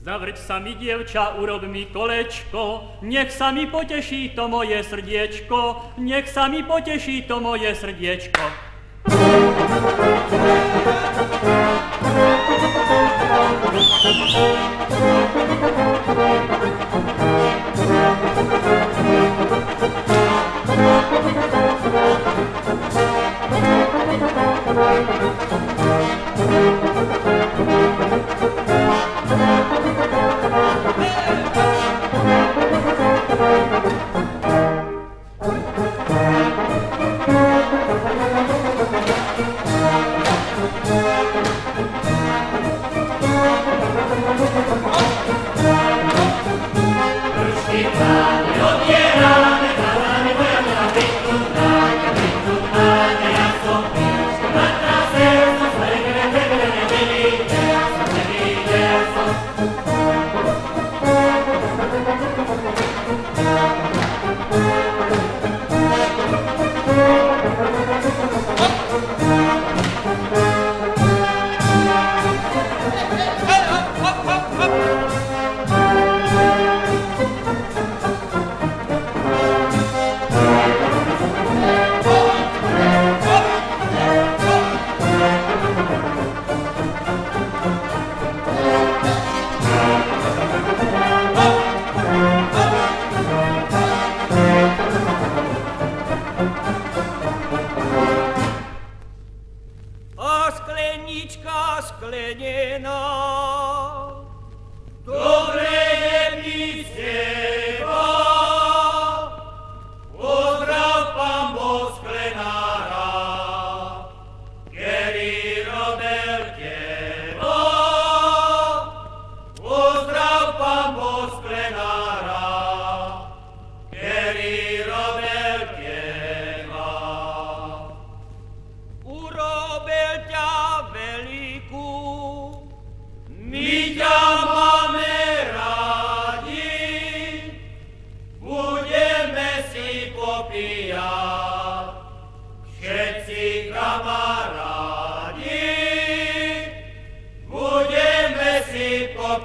Zavrť sa mi, dievča, urob mi kolečko, nech sa mi poteší to moje srdiečko, nech sa mi poteší to moje srdiečko. Sklenička sklenená, dobre je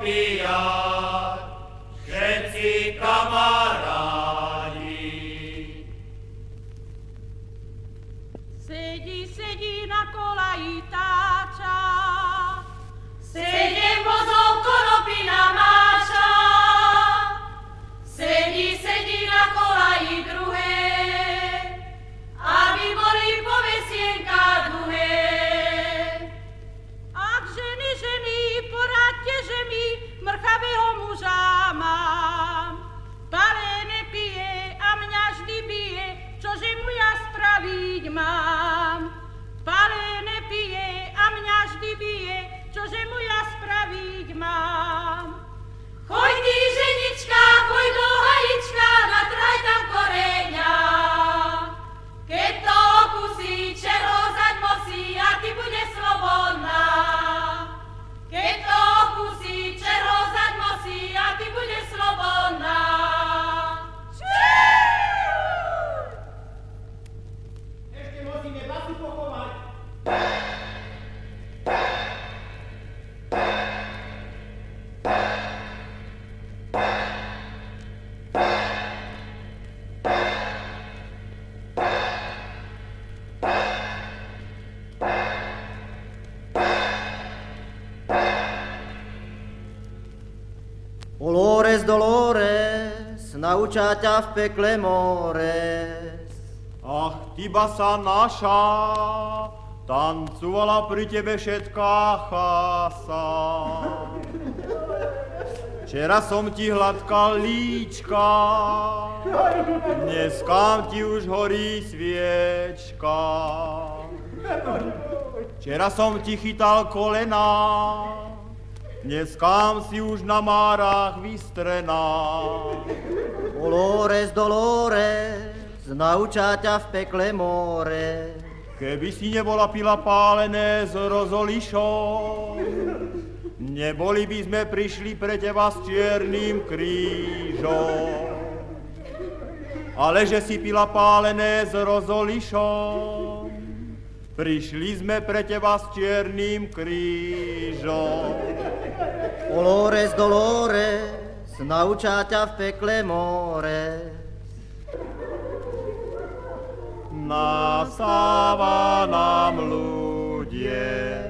opíjať, všetci kamarádi. Sedí na kolaji táča, 7 vozov konopy namáča. Sedí na kolaji druhé, aby boli povesienka dlhé. Ak ženy, poradte, že mi mrchavého muža mám. Palé nepije a mňa vždy bije, čože mu ja spraviť mám. Palé nepije a mňa vždy bije, čože mu ja spraviť mám. Choď ty, ženička, choď do hajička, natraj tam koreňa. Keď to okusí, čerozať musí a ty bude slobodná. Keď to okusí, čerozať musí a ty bude slobodná. Ešte musíme basu pochovať. Dolores, Dolores, naučá ťa v pekle mores. Ach, ty basa naša, tancovala pri tebe všetká chasa. Včera som ti hladkal líčka, dneska ti už horí sviečka. Včera som ti chytal kolena, dneska si už na márach vystrená. Dolores, Dolores, naučá ťa v pekle more. Keby si nebola pila pálené s rozolišom, neboli by sme prišli pre teba s čiernym krížom. Ale že si pila pálené s rozolišom, prišli sme pre teba s čiernym krížom. Dolores, Dolores, naučá ťa v pekle more. Nastáva nám ľudie,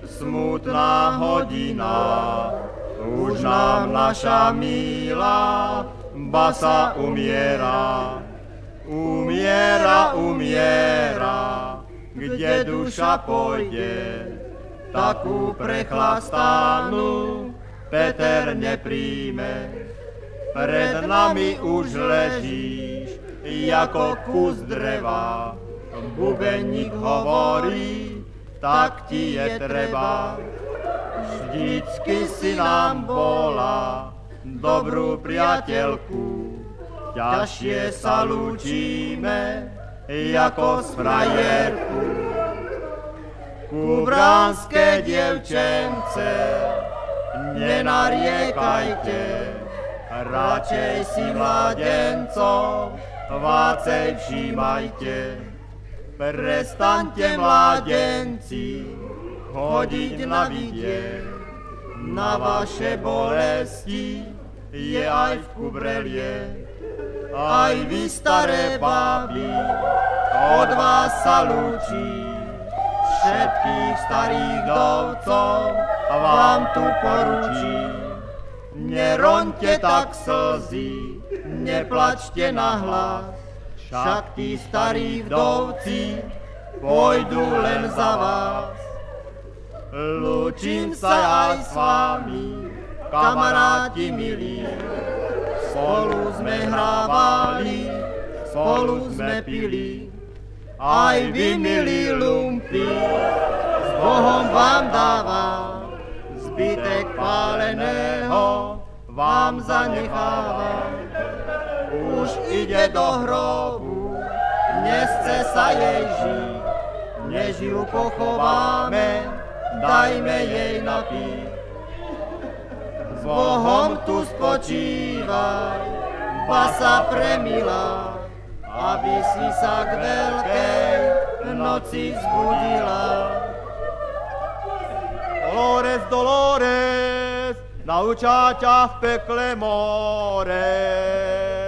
smutná hodina, už nám naša milá basa umiera. Umiera, kde duša pôjde, takú prechlastanú Peter nepríjme. Pred nami už ležíš, jako kus dreva, bubeník hovorí, tak ti je treba. Vždycky si nám bola dobrú priateľku, ťažšie sa lúčime, jako z frajerku. Kubránske dievčence, nenariekajte, radšej si mladencov vácej všímajte. Prestaňte mladenci chodiť na vidiek, na vaše bolesti je aj v kubrelie. Aj vy, staré baby, od vás sa lúči, všetkých starých dovcov vám tu poručí. Neroňte tak slzy, neplačte nahlas, však tí starí vdovci pôjdu len za vás. Lúčim sa aj s vami, kamaráti milí, spolu sme hrávali, spolu sme pili. Aj vy, milí lumpy, s Bohom vám dávam, zbytek páleného vám zanechávam. Už ide do hrobu, nechce sa jej žiť, než ju pochováme, dajme jej napiť. S Bohom tu spočívaj, basa premila, aby si sa k veľkej noci zbudila. Dolores, Dolores, nauča ťa v pekle more.